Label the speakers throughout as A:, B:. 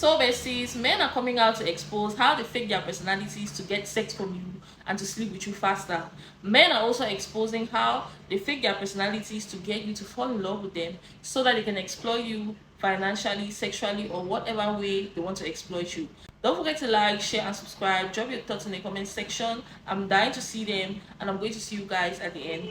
A: So, besties, men are coming out to expose how they fake their personalities to get sex from you and to sleep with you faster. Men are also exposing how they fake their personalities to get you to fall in love with them so that they can exploit you financially, sexually, or whatever way they want to exploit you. Don't forget to like, share, and subscribe. Drop your thoughts in the comment section. I'm dying to see them, and I'm going to see you guys at the end.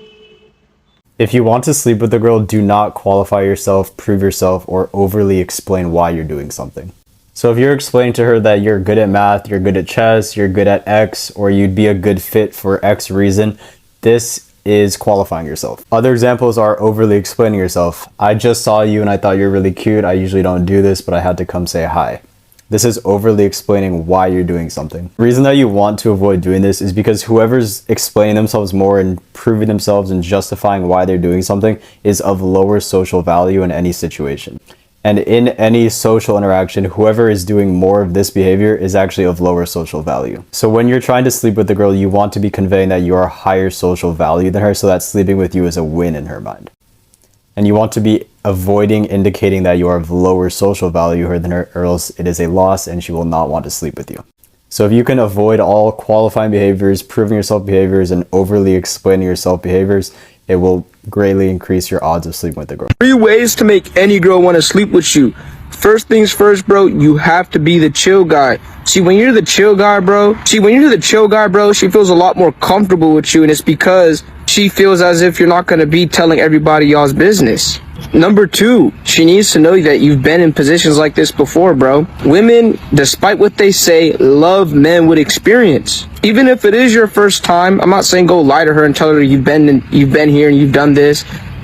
B: If you want to sleep with a girl, do not qualify yourself, prove yourself, or overly explain why you're doing something. So if you're explaining to her that you're good at math, you're good at chess, you're good at X, or you'd be a good fit for X reason, this is qualifying yourself. Other examples are overly explaining yourself. I just saw you and I thought you're really cute. I usually don't do this, but I had to come say hi. This is overly explaining why you're doing something. The reason that you want to avoid doing this is because whoever's explaining themselves more and proving themselves and justifying why they're doing something is of lower social value in any situation. And in any social interaction, whoever is doing more of this behavior is actually of lower social value. So when you're trying to sleep with a girl, you want to be conveying that you are higher social value than her so that sleeping with you is a win in her mind. And you want to be avoiding indicating that you are of lower social value than her, or else it is a loss and she will not want to sleep with you. So if you can avoid all qualifying behaviors, proving yourself behaviors, and overly explaining yourself behaviors, it will greatly increase your odds of sleeping with a girl.
C: 3 ways to make any girl want to sleep with you. First things first, bro, you have to be the chill guy. See, when you're the chill guy, bro, she feels a lot more comfortable with you, and it's because she feels as if you're not going to be telling everybody y'all's business. Number 2, she needs to know that you've been in positions like this before, bro. Women, despite what they say, love men with experience. Even if it is your first time, I'm not saying go lie to her and tell her you've been here and you've done this,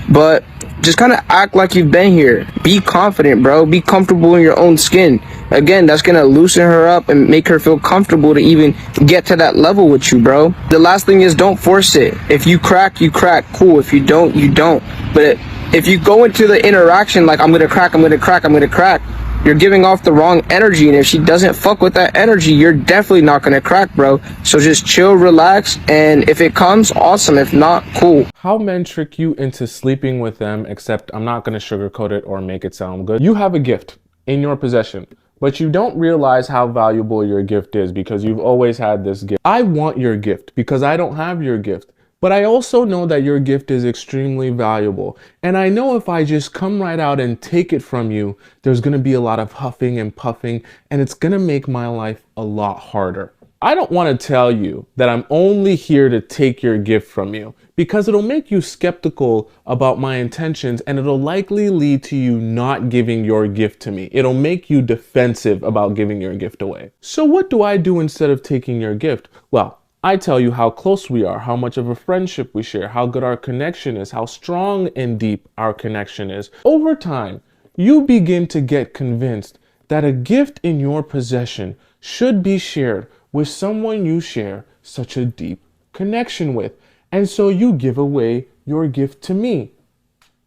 C: but just kind of act like you've been here. Be confident, bro. Be comfortable in your own skin. Again, that's going to loosen her up and make her feel comfortable to even get to that level with you, bro. The last thing is don't force it. If you crack, you crack. Cool. If you don't, you don't. But if you go into the interaction like, I'm going to crack, you're giving off the wrong energy, and if she doesn't fuck with that energy, you're definitely not gonna crack, bro. So just chill, relax, and if it comes, awesome. If not, cool.
D: How men trick you into sleeping with them, except I'm not gonna sugarcoat it or make it sound good. You have a gift in your possession, but you don't realize how valuable your gift is because you've always had this gift. I want your gift because I don't have your gift. But I also know that your gift is extremely valuable. And I know if I just come right out and take it from you, there's going to be a lot of huffing and puffing, and it's going to make my life a lot harder. I don't want to tell you that I'm only here to take your gift from you because it'll make you skeptical about my intentions, and it'll likely lead to you not giving your gift to me. It'll make you defensive about giving your gift away. So what do I do instead of taking your gift? Well, I tell you how close we are, how much of a friendship we share, how good our connection is, how strong and deep our connection is. Over time, you begin to get convinced that a gift in your possession should be shared with someone you share such a deep connection with. And so you give away your gift to me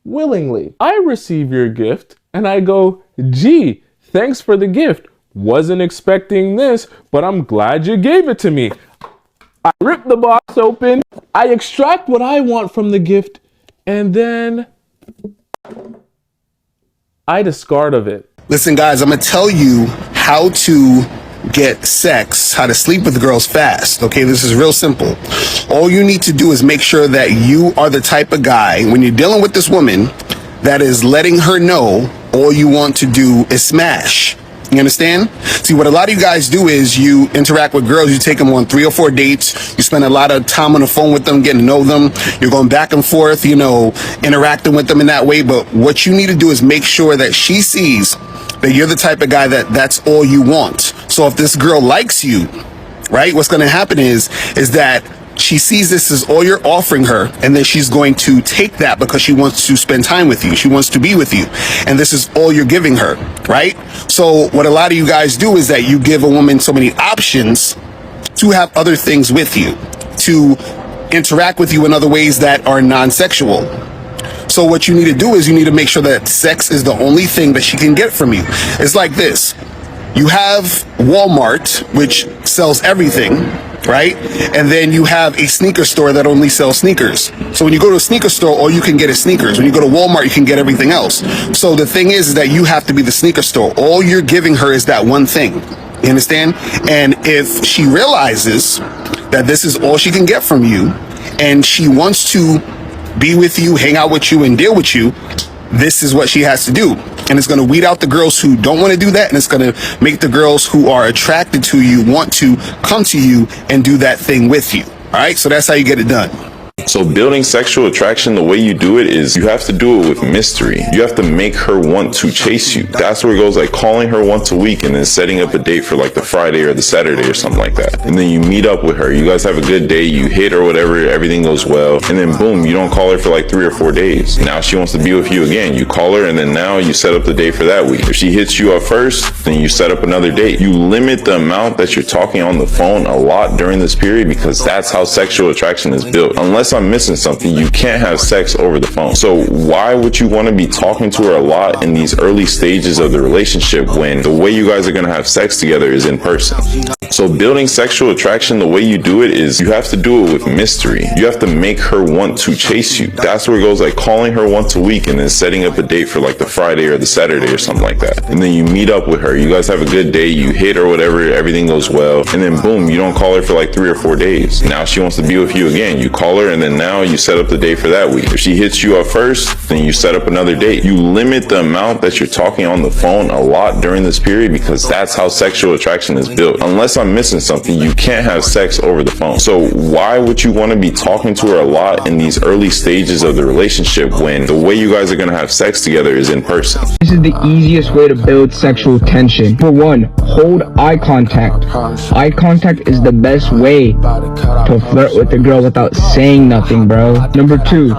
D: willingly. I receive your gift and I go, gee, thanks for the gift. Wasn't expecting this, but I'm glad you gave it to me. I rip the box open, I extract what I want from the gift, and then I discard of it.
E: Listen, guys, I'm going to tell you how to get sex, how to sleep with girls fast. Okay, this is real simple. All you need to do is make sure that you are the type of guy, when you're dealing with this woman, that is letting her know all you want to do is smash. You understand? See, what a lot of you guys do is you interact with girls, you take them on 3 or 4 dates, you spend a lot of time on the phone with them, getting to know them, you're going back and forth, interacting with them in that way. But what you need to do is make sure that she sees that you're the type of guy that's all you want. So if this girl likes you, right, what's going to happen is that she sees this as all you're offering her, and then she's going to take that because she wants to spend time with you. She wants to be with you. And this is all you're giving her, right? So what a lot of you guys do is that you give a woman so many options to have other things with you, to interact with you in other ways that are non-sexual. So what you need to do is you need to make sure that sex is the only thing that she can get from you. It's like this. You have Walmart, which sells everything, right? And then you have a sneaker store that only sells sneakers. So when you go to a sneaker store, all you can get is sneakers. When you go to Walmart, you can get everything else. So the thing is that you have to be the sneaker store. All you're giving her is that one thing. You understand? And if she realizes that this is all she can get from you, and she wants to be with you, hang out with you, and deal with you, this is what she has to do. And it's going to weed out the girls who don't want to do that, and it's going to make the girls who are attracted to you want to come to you and do that thing with you. All right, so that's how you get it done.
F: So building sexual attraction, the way you do it is you have to do it with mystery. You have to make her want to chase you. That's where it goes, like calling her once a week and then setting up a date for like the Friday or the Saturday or something like that. And then you meet up with her. You guys have a good day. You hit or whatever. Everything goes well. And then boom, you don't call her for like 3 or 4 days. Now she wants to be with you again. You call her and then now you set up the date for that week. If she hits you up first, then you set up another date. You limit the amount that you're talking on the phone a lot during this period because that's how sexual attraction is built. Unless I'm missing something, you can't have sex over the phone. So why would you want to be talking to her a lot in these early stages of the relationship when the way you guys are going to have sex together is in person? So building sexual attraction, the way you do it is you have to do it with mystery. You have to make her want to chase you. That's where it goes, like calling her once a week and then setting up a date for like the Friday or the Saturday or something like that. And then you meet up with her. You guys have a good day. You hit or whatever. Everything goes well. And then boom, you don't call her for like 3 or 4 days. Now she wants to be with you again. You call her and then now you set up the date for that week. If she hits you up first, then you set up another date. You limit the amount that you're talking on the phone a lot during this period because that's how sexual attraction is built. Unless I'm missing something, you can't have sex over the phone. So why would you want to be talking to her a lot in these early stages of the relationship when the way you guys are going to have sex together is in person?
C: This is the easiest way to build sexual tension. For one, hold eye contact. Eye contact is the best way to flirt with the girl without saying nothing, bro. Number 2,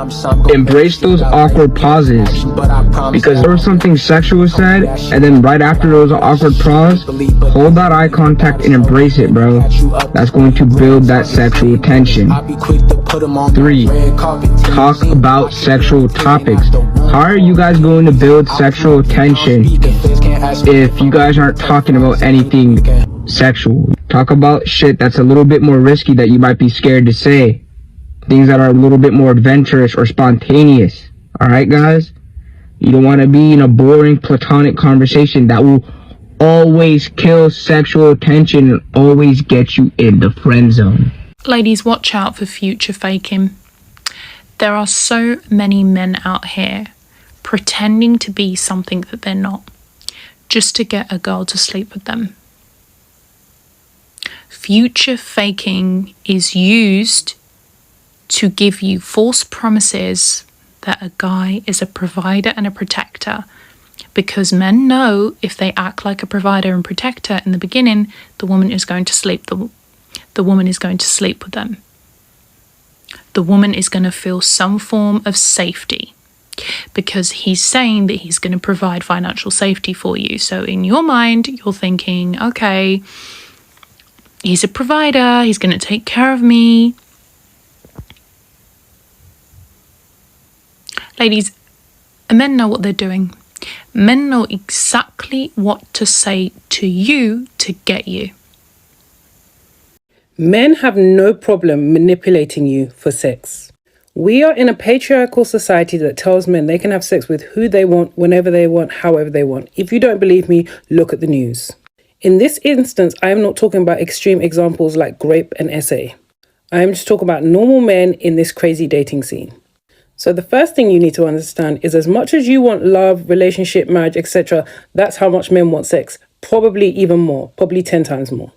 C: embrace those awkward pauses. Because there was something sexual said, and then right after those awkward pause, hold that eye contact and embrace it, bro. That's going to build that sexual tension. 3, talk about sexual topics. How are you guys going to build sexual tension if you guys aren't talking about anything sexual? Talk about shit that's a little bit more risky that you might be scared to say. Things that are a little bit more adventurous or spontaneous. Alright, guys? You don't want to be in a boring platonic conversation that will always kill sexual tension and always get you in the friend zone.
G: Ladies, watch out for future faking. There are so many men out here pretending to be something that they're not, just to get a girl to sleep with them. Future faking is used to give you false promises that a guy is a provider and a protector, because men know if they act like a provider and protector in the beginning, the woman is going to sleep. The woman is going to sleep with them. The woman is going to feel some form of safety because he's saying that he's going to provide financial safety for you. So in your mind, you're thinking, okay, he's a provider, he's going to take care of me. Ladies, men know what they're doing. Men know exactly what to say to you to get you.
H: Men have no problem manipulating you for sex. We are in a patriarchal society that tells men they can have sex with who they want, whenever they want, however they want. If you don't believe me, look at the news. In this instance, I am not talking about extreme examples like Grape and SA. I am just talking about normal men in this crazy dating scene. So the first thing you need to understand is as much as you want love, relationship, marriage, etc., that's how much men want sex. Probably even more, probably 10 times more.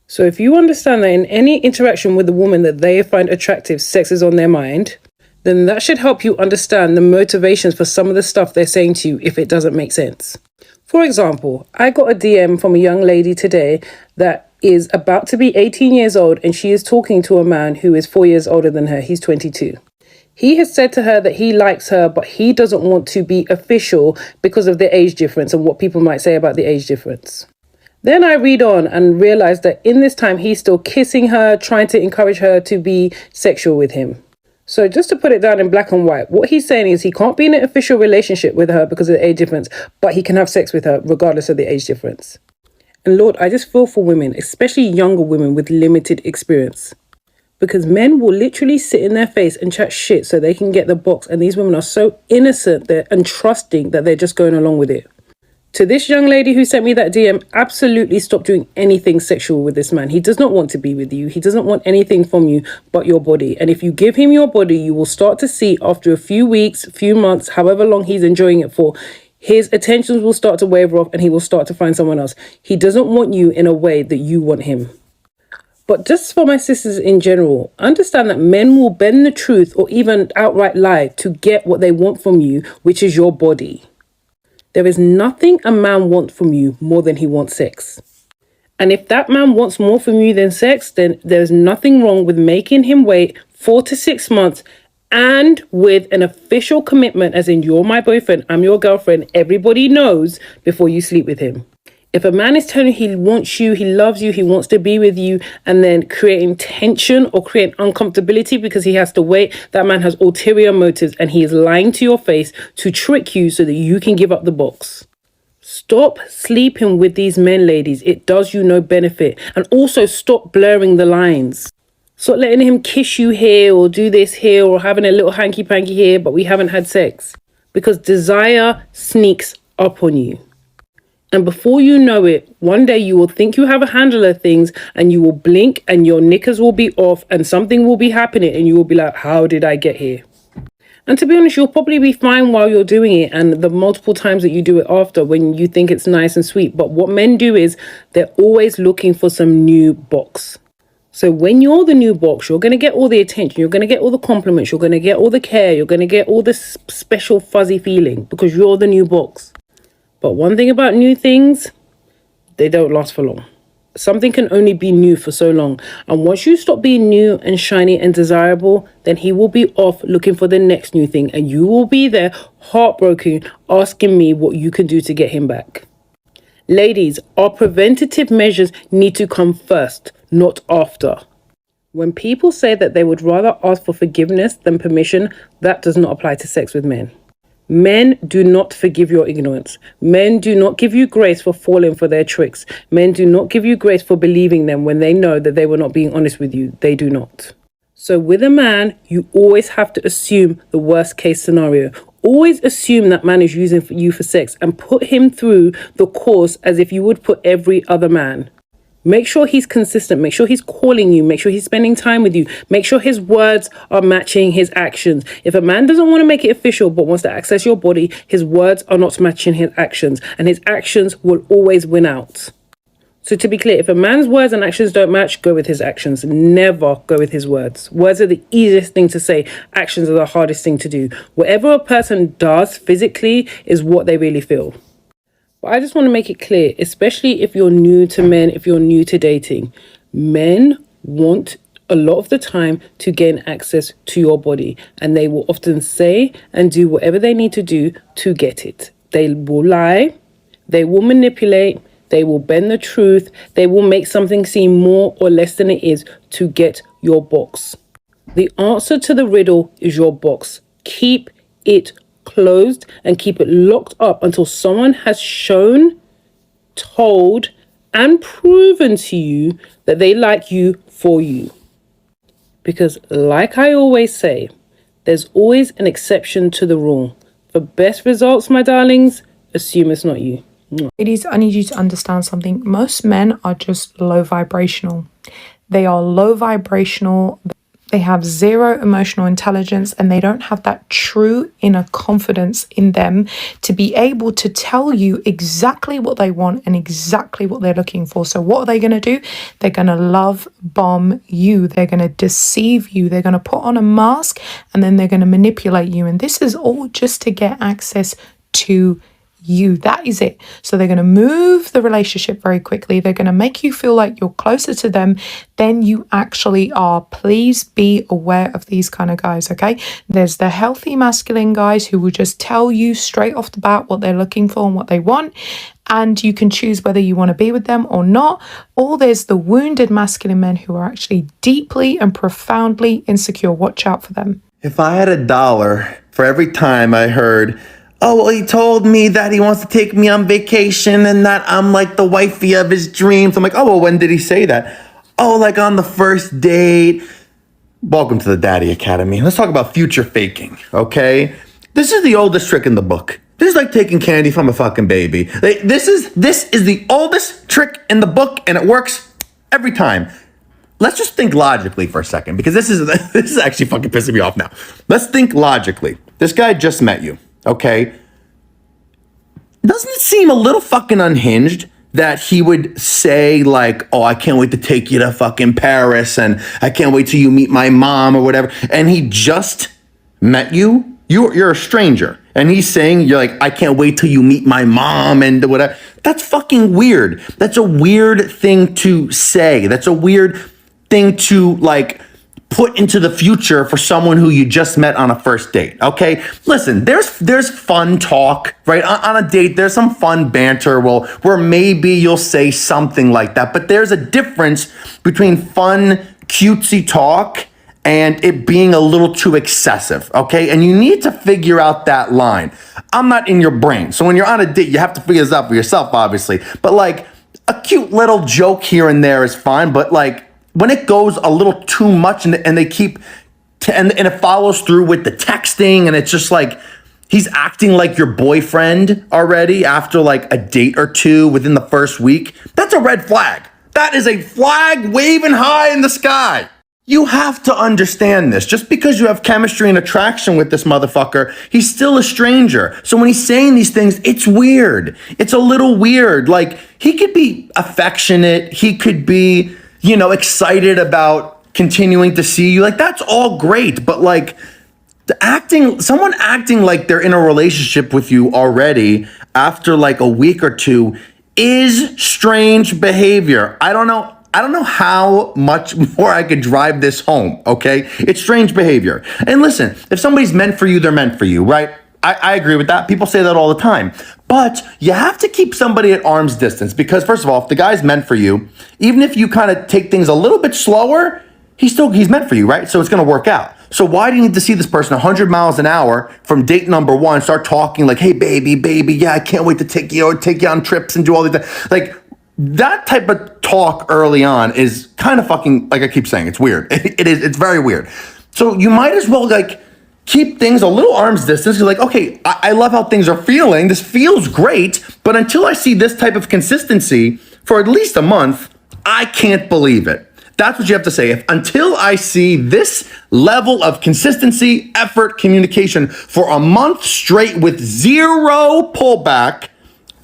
H: So if you understand that in any interaction with a woman that they find attractive, sex is on their mind, then that should help you understand the motivations for some of the stuff they're saying to you if it doesn't make sense. For example, I got a DM from a young lady today that is about to be 18 years old and she is talking to a man who is 4 years older than her. He's 22. He has said to her that he likes her, but he doesn't want to be official because of the age difference and what people might say about the age difference. Then I read on and realize that in this time, he's still kissing her, trying to encourage her to be sexual with him. So just to put it down in black and white, what he's saying is he can't be in an official relationship with her because of the age difference, but he can have sex with her regardless of the age difference. And Lord, I just feel for women, especially younger women with limited experience. Because men will literally sit in their face and chat shit so they can get the box. And these women are so innocent and trusting that they're just going along with it. To this young lady who sent me that DM, absolutely stop doing anything sexual with this man. He does not want to be with you. He doesn't want anything from you but your body. And if you give him your body, you will start to see after a few weeks, few months, however long he's enjoying it for, his attentions will start to waver off and he will start to find someone else. He doesn't want you in a way that you want him. But just for my sisters in general, understand that men will bend the truth or even outright lie to get what they want from you, which is your body. There is nothing a man wants from you more than he wants sex. And if that man wants more from you than sex, then there's nothing wrong with making him wait 4 to 6 months and with an official commitment, as in you're my boyfriend, I'm your girlfriend, everybody knows before you sleep with him. If a man is telling you he wants you, he loves you, he wants to be with you, and then creating tension or creating uncomfortability because he has to wait, that man has ulterior motives and he is lying to your face to trick you so that you can give up the box. Stop sleeping with these men, ladies. It does you no benefit. And also stop blurring the lines. Stop letting him kiss you here or do this here or having a little hanky-panky here, but we haven't had sex. Because desire sneaks up on you. And before you know it, one day you will think you have a handle of things and you will blink and your knickers will be off and something will be happening and you will be like, how did I get here? And to be honest, you'll probably be fine while you're doing it and the multiple times that you do it after when you think it's nice and sweet. But what men do is they're always looking for some new box. So when you're the new box, you're going to get all the attention, you're going to get all the compliments, you're going to get all the care, you're going to get all this special fuzzy feeling because you're the new box. But one thing about new things, they don't last for long. Something can only be new for so long. And once you stop being new and shiny and desirable, then he will be off looking for the next new thing. And you will be there heartbroken asking me what you can do to get him back. Ladies, our preventative measures need to come first, not after. When people say that they would rather ask for forgiveness than permission, that does not apply to sex with men. Men do not forgive your ignorance. Men do not give you grace for falling for their tricks. Men do not give you grace for believing them when they know that they were not being honest with you. They do not. So with a man, you always have to assume the worst case scenario. Always assume that man is using you for sex and put him through the course as if you would put every other man. Make sure he's consistent. Make sure he's calling you. Make sure he's spending time with you. Make sure his words are matching his actions. If a man doesn't want to make it official but wants to access your body, his words are not matching his actions. And his actions will always win out. So to be clear, if a man's words and actions don't match, go with his actions. Never go with his words. Words are the easiest thing to say. Actions are the hardest thing to do. Whatever a person does physically is what they really feel. But I just want to make it clear, especially if you're new to men, if you're new to dating, men want a lot of the time to gain access to your body. And they will often say and do whatever they need to do to get it. They will lie, they will manipulate, they will bend the truth, they will make something seem more or less than it is to get your box. The answer to the riddle is your box. Keep it closed and keep it locked up until someone has shown, told, and proven to you that they like you for you. Because like I always say, there's always an exception to the rule. For best results, my darlings, assume it's not you.
G: Ladies, I need you to understand something. Most men are just low vibrational. They are low vibrational. They have zero emotional intelligence and they don't have that true inner confidence in them to be able to tell you exactly what they want and exactly what they're looking for. So what are they going to do? They're going to love bomb you. They're going to deceive you. They're going to put on a mask and then they're going to manipulate you. And this is all just to get access to you. That is it. So they're going to move the relationship very quickly. They're going to make you feel like you're closer to them than you actually are. Please be aware of these kind of guys, okay? There's the healthy masculine guys who will just tell you straight off the bat what they're looking for and what they want, and you can choose whether you want to be with them or not. Or there's the wounded masculine men who are actually deeply and profoundly insecure. Watch out for them.
I: If I had $1 for every time I heard oh, well, he told me that he wants to take me on vacation and that I'm like the wifey of his dreams. I'm like, oh, well, when did he say that? Oh, like on the first date. Welcome to the Daddy Academy. Let's talk about future faking, okay? This is the oldest trick in the book. This is like taking candy from a fucking baby. This is the oldest trick in the book, and it works every time. Let's just think logically for a second, because this is actually fucking pissing me off now. Let's think logically. This guy just met you, okay? Doesn't it seem a little fucking unhinged that he would say like, oh, I can't wait to take you to fucking Paris and I can't wait till you meet my mom or whatever. And he just met you. You're a stranger. And he's saying, you're like, I can't wait till you meet my mom and whatever. That's fucking weird. That's a weird thing to say. That's a weird thing to like put into the future for someone who you just met on a first date. Okay, listen, there's fun talk, right? On a date, there's some fun banter, where maybe you'll say something like that, but there's a difference between fun, cutesy talk and it being a little too excessive, okay? And you need to figure out that line. I'm not in your brain, so when you're on a date, you have to figure this out for yourself, obviously, but like a cute little joke here and there is fine, but like when it goes a little too much and they keep, and it follows through with the texting and it's just like, he's acting like your boyfriend already after like a date or two within the first week, that's a red flag. That is a flag waving high in the sky. You have to understand this. Just because you have chemistry and attraction with this motherfucker, he's still a stranger. So when he's saying these things, it's weird. It's a little weird. Like, he could be affectionate. He could be, excited about continuing to see you. Like, that's all great. But like, someone acting like they're in a relationship with you already after like a week or two is strange behavior. I don't know how much more I could drive this home, okay? It's strange behavior. And listen, if somebody's meant for you, they're meant for you, right? I agree with that. People say that all the time. But you have to keep somebody at arm's distance because, first of all, if the guy's meant for you, even if you kind of take things a little bit slower, he's meant for you, right? So it's going to work out. So why do you need to see this person 100 miles an hour from date number one, start talking like, hey, baby, yeah, I can't wait to take you on trips and do all these, like, that type of talk early on is kind of fucking, like I keep saying, it's weird. It's very weird. So you might as well like keep things a little arm's distance. You're like, okay, I love how things are feeling. This feels great. But until I see this type of consistency for at least a month, I can't believe it. That's what you have to say. Until I see this level of consistency, effort, communication for a month straight with zero pullback,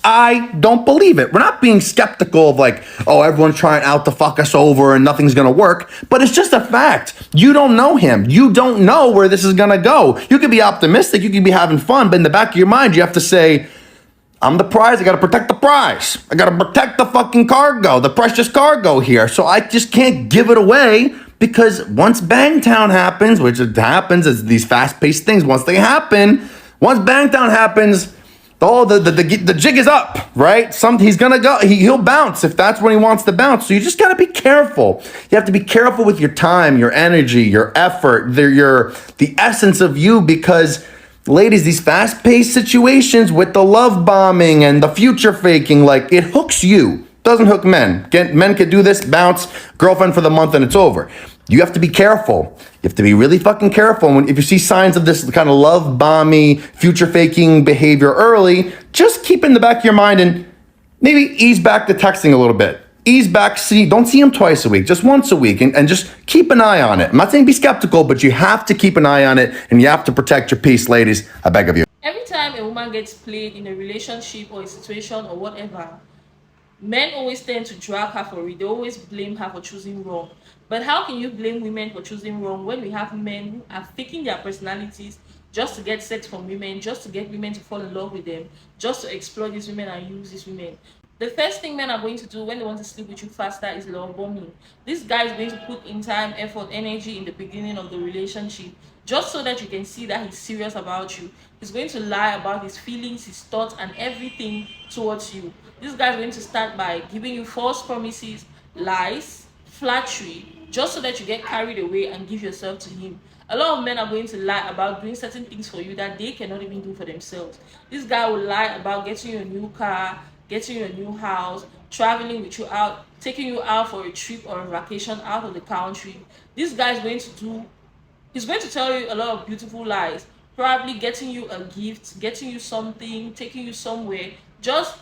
I: I don't believe it. We're not being skeptical of like, oh, everyone's trying out to fuck us over and nothing's gonna work, but it's just a fact. You don't know him. You don't know where this is gonna go. You could be optimistic, you could be having fun, but in the back of your mind, you have to say, I'm the prize, I gotta protect the prize. I gotta protect the fucking cargo, the precious cargo here. So I just can't give it away because once Bangtown happens, which it happens as these fast-paced things, once Bangtown happens, the jig is up, right? He's gonna go. He'll bounce if that's when he wants to bounce. So you just gotta be careful. You have to be careful with your time, your energy, your effort, the essence of you. Because, ladies, these fast-paced situations with the love bombing and the future faking, like it hooks you. Doesn't hook men. Men can do this, bounce, girlfriend for the month, and it's over. You have to be careful. You have to be really fucking careful. If you see signs of this kind of love bomby, future faking behavior early, just keep in the back of your mind and maybe ease back the texting a little bit. Ease back, don't see him twice a week, just once a week, and just keep an eye on it. I'm not saying be skeptical, but you have to keep an eye on it, and you have to protect your peace, ladies. I beg of you.
A: Every time a woman gets played in a relationship or a situation or whatever, men always tend to drag her for it. They always blame her for choosing wrong. But how can you blame women for choosing wrong when we have men who are faking their personalities just to get sex from women, just to get women to fall in love with them, just to exploit these women and use these women? The first thing men are going to do when they want to sleep with you faster is love bombing. This guy is going to put in time, effort, energy in the beginning of the relationship just so that you can see that he's serious about you. He's going to lie about his feelings, his thoughts, and everything towards you. This guy is going to start by giving you false promises, lies, flattery, just so that you get carried away and give yourself to him. A lot of men are going to lie about doing certain things for you that they cannot even do for themselves. This guy will lie about getting you a new car, getting you a new house, traveling with you out, taking you out for a trip or a vacation out of the country. This guy is going to do, he's going to tell you a lot of beautiful lies, probably getting you a gift, getting you something, taking you somewhere, just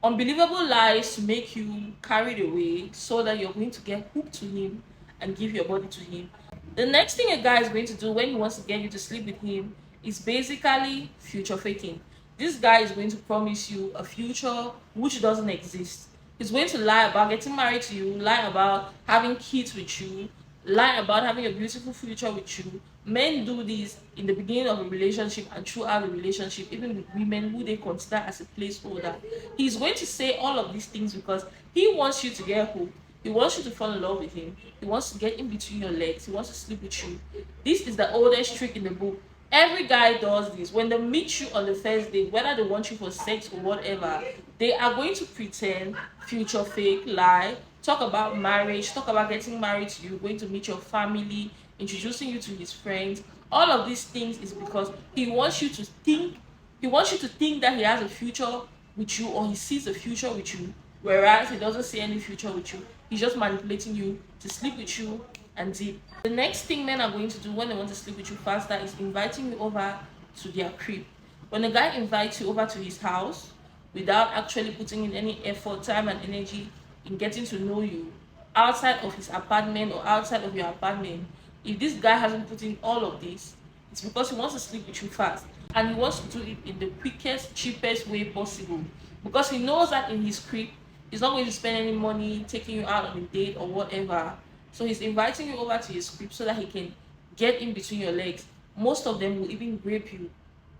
A: unbelievable lies to make you carried away so that you're going to get hooked to him and give your body to him. The next thing a guy is going to do when he wants to get you to sleep with him is basically future faking. This guy is going to promise you a future which doesn't exist. He's going to lie about getting married to you, lie about having kids with you, lie about having a beautiful future with you. Men do this in the beginning of a relationship and throughout the relationship, even with women who they consider as a placeholder. He's going to say all of these things because he wants you to get hooked. He wants you to fall in love with him. He wants to get in between your legs. He wants to sleep with you. This is the oldest trick in the book. Every guy does this. When they meet you on the first date, whether they want you for sex or whatever, they are going to pretend, future fake, lie, talk about marriage, talk about getting married to you, going to meet your family, introducing you to his friends. All of these things is because he wants you to think, that he has a future with you, or he sees a future with you, whereas he doesn't see any future with you. He's just manipulating you to sleep with you and dip. The next thing men are going to do when they want to sleep with you faster is inviting you over to their crib. When a guy invites you over to his house without actually putting in any effort, time, and energy in getting to know you outside of his apartment or outside of your apartment, if this guy hasn't put in all of this, it's because he wants to sleep with you fast, and he wants to do it in the quickest, cheapest way possible, because he knows that in his crib he's not going to spend any money taking you out on a date or whatever. So he's inviting you over to his crib so that he can get in between your legs. Most of them will even rape you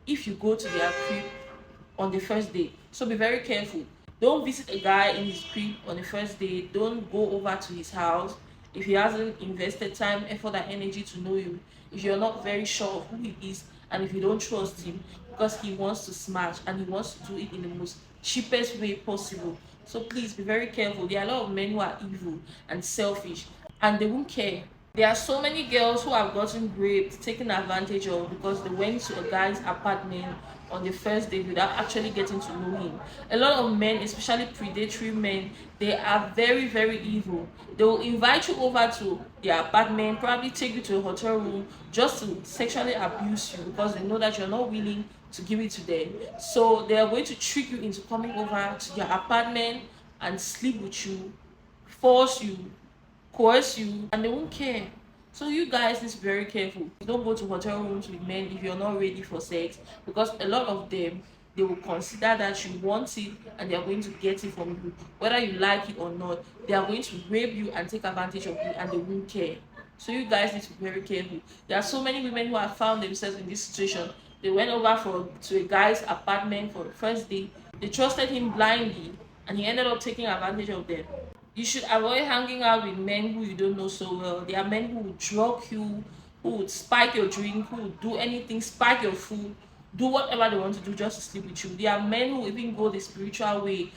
A: if you go to their crib on the first day. So be very careful. Don't visit a guy in his crib on the first day. Don't go over to his house if he hasn't invested time, effort, and energy to know you. If you're not very sure of who he is, and if you don't trust him, because he wants to smash and he wants to do it in the most cheapest way possible. So please be very careful. There are a lot of men who are evil and selfish, and they won't care. There are so many girls who have gotten raped, taken advantage of, because they went to a guy's apartment on the first day without actually getting to know him. A lot of men, especially predatory men, they are very, very evil. They will invite you over to their apartment, probably take you to a hotel room just to sexually abuse you because they know that you're not willing to give it to them. So they are going to trick you into coming over to their apartment and sleep with you, force you, coerce you, and they won't care. So you guys need to be very careful. Don't go to hotel rooms with men if you're not ready for sex, because a lot of them, they will consider that you want it and they are going to get it from you. Whether you like it or not, they are going to rape you and take advantage of you, and they won't care. So you guys need to be very careful. There are so many women who have found themselves in this situation. They went over to a guy's apartment for the first day. They trusted him blindly, and he ended up taking advantage of them. You should avoid hanging out with men who you don't know so well. There are men who would drug you, who would spike your drink, who would do anything, spike your food, do whatever they want to do just to sleep with you. There are men who even go the spiritual way.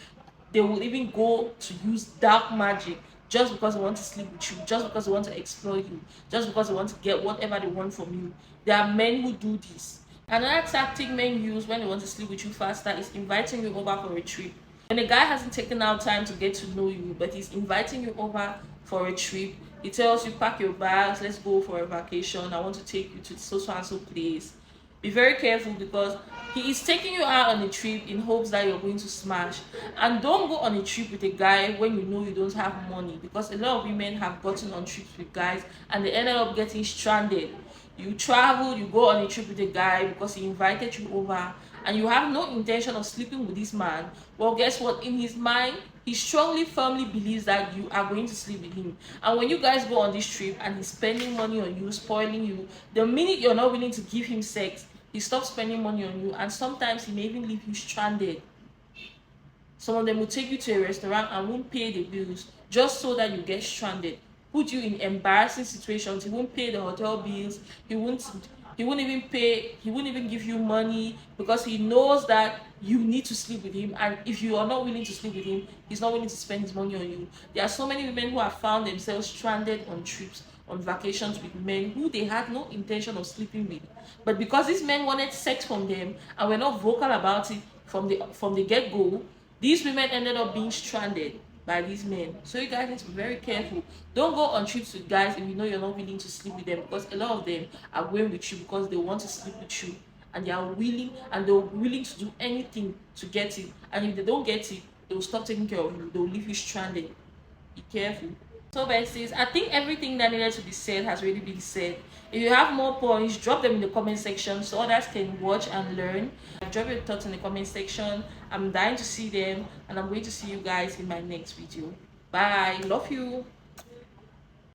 A: They will even go to use dark magic just because they want to sleep with you, just because they want to exploit you, just because they want to get whatever they want from you. There are men who do this. Another tactic men use when they want to sleep with you faster is inviting you over for a trip. When a guy hasn't taken out time to get to know you, but he's inviting you over for a trip, he tells you, pack your bags, let's go for a vacation, I want to take you to so and so place. Be very careful, because he is taking you out on a trip in hopes that you're going to smash. And don't go on a trip with a guy when you know you don't have money, because a lot of women have gotten on trips with guys and they ended up getting stranded. You travel, you go on a trip with a guy because he invited you over, and you have no intention of sleeping with this man. Well, guess what? In his mind, he strongly, firmly believes that you are going to sleep with him. And when you guys go on this trip and he's spending money on you, spoiling you, the minute you're not willing to give him sex, he stops spending money on you, and sometimes he may even leave you stranded. Some of them will take you to a restaurant and won't pay the bills just so that you get stranded. Put you in embarrassing situations. He won't pay the hotel bills. He won't He wouldn't even pay, he wouldn't even give you money because he knows that you need to sleep with him. And if you are not willing to sleep with him, he's not willing to spend his money on you. There are so many women who have found themselves stranded on trips, on vacations with men who they had no intention of sleeping with. But because these men wanted sex from them and were not vocal about it from the get-go, these women ended up being stranded by these men. So you guys need to be very careful. Don't go on trips with guys if you know you're not willing to sleep with them, because a lot of them are going with you because they want to sleep with you and they are willing, and they're willing to do anything to get it. And if they don't get it, they will stop taking care of you. They will leave you stranded. Be careful. So besties, I think everything that needed to be said has already been said. If you have more points, drop them in the comment section so others can watch and learn. Drop your thoughts in the comment section. I'm dying to see them, and I'm going to see you guys in my next video. Bye. Love you.